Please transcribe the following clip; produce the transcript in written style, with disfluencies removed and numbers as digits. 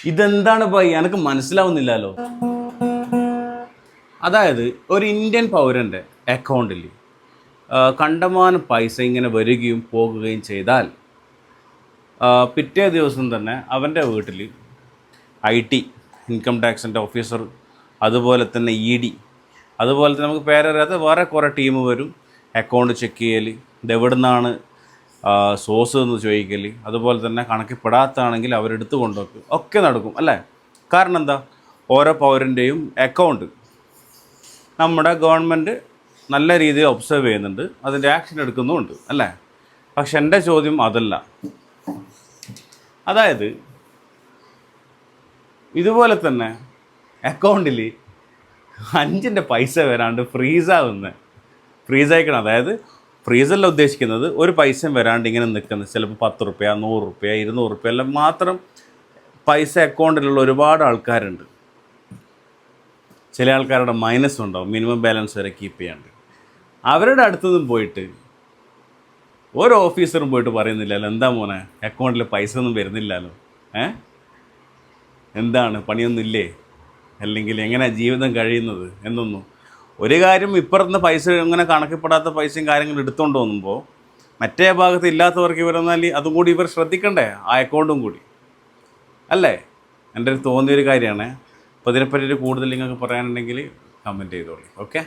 ഇതെന്താണ് പോയി എനിക്ക് മനസ്സിലാവുന്നില്ലല്ലോ. അതായത് ഒരു ഇന്ത്യൻ പൗരൻ്റെ അക്കൗണ്ടിൽ കണ്ടമാനം പൈസ ഇങ്ങനെ വരികയും പോകുകയും ചെയ്താൽ പിറ്റേ ദിവസം തന്നെ അവൻ്റെ വീട്ടിൽ IT ഇൻകം ടാക്സിൻ്റെ ഓഫീസർ, അതുപോലെ തന്നെ ED, അതുപോലെ തന്നെ നമുക്ക് പേരറിയാത്ത വേറെ കുറേ ടീം വരും. അക്കൗണ്ട് ചെക്ക് ചെയ്യൽ, ഇതെവിടെ നിന്നാണ് സോഴ്സ് എന്ന് ചോദിക്കൽ, അതുപോലെ തന്നെ കണക്കിൽപ്പെടാത്തതാണെങ്കിൽ അവരെടുത്ത് കൊണ്ടുവയ്ക്കും, ഒക്കെ നടക്കും അല്ലേ. കാരണം എന്താ, ഓരോ പൗരൻ്റെയും അക്കൗണ്ട് നമ്മുടെ ഗവൺമെൻറ് നല്ല രീതിയിൽ ഒബ്സർവ് ചെയ്യുന്നുണ്ട്, അതിൻ്റെ ആക്ഷൻ എടുക്കുന്നുമുണ്ട് അല്ലേ. പക്ഷെ എൻ്റെ ചോദ്യം അതല്ല. അതായത് ഇതുപോലെ തന്നെ അക്കൗണ്ടിൽ 5ൻ്റെ പൈസ വരാണ്ട് ഫ്രീസായിക്കണം. അതായത് ഫ്രീസല്ല ഉദ്ദേശിക്കുന്നത്, ഒരു പൈസയും വരാണ്ട് ഇങ്ങനെ നിൽക്കുന്നത്. ചിലപ്പോൾ 10 റുപ്യ, 100 റുപ്യ, 200 റുപ്യ എല്ലാം മാത്രം പൈസ അക്കൗണ്ടിലുള്ള ഒരുപാട് ആൾക്കാരുണ്ട്. ചില ആൾക്കാരുടെ മൈനസ് ഉണ്ടാവും, മിനിമം ബാലൻസ് വരെ കീപ്പ് ചെയ്യാണ്ട്. അവരുടെ അടുത്തുനിന്നും പോയിട്ട് ഓരോ ഓഫീസറും പോയിട്ട് പറയുന്നില്ലല്ലോ, എന്താ മോനെ അക്കൗണ്ടിൽ പൈസ ഒന്നും വരുന്നില്ലല്ലോ, എന്താണ് പണിയൊന്നുമില്ലേ, അല്ലെങ്കിൽ എങ്ങനെ ജീവിതം കഴിയുന്നത് എന്നൊന്നും. ഒരു കാര്യം, ഇപ്പുറത്ത് പൈസ ഇങ്ങനെ കണക്കിൽപ്പെടാത്ത പൈസയും കാര്യങ്ങളും എടുത്തുകൊണ്ട് പോകുമ്പോൾ മറ്റേ ഭാഗത്ത് ഇല്ലാത്തവർക്ക് ഇവരെന്നാൽ അതും കൂടി ഇവർ ശ്രദ്ധിക്കണ്ടേ, ആ അക്കൗണ്ടും കൂടി അല്ലേ. എൻ്റെ ഒരു തോന്നിയൊരു കാര്യമാണ്. അപ്പോൾ ഇതിനെപ്പറ്റി കൂടുതൽ നിങ്ങൾക്ക് പറയാനുണ്ടെങ്കിൽ കമൻറ്റ് ചെയ്തോളൂ. ഓക്കെ.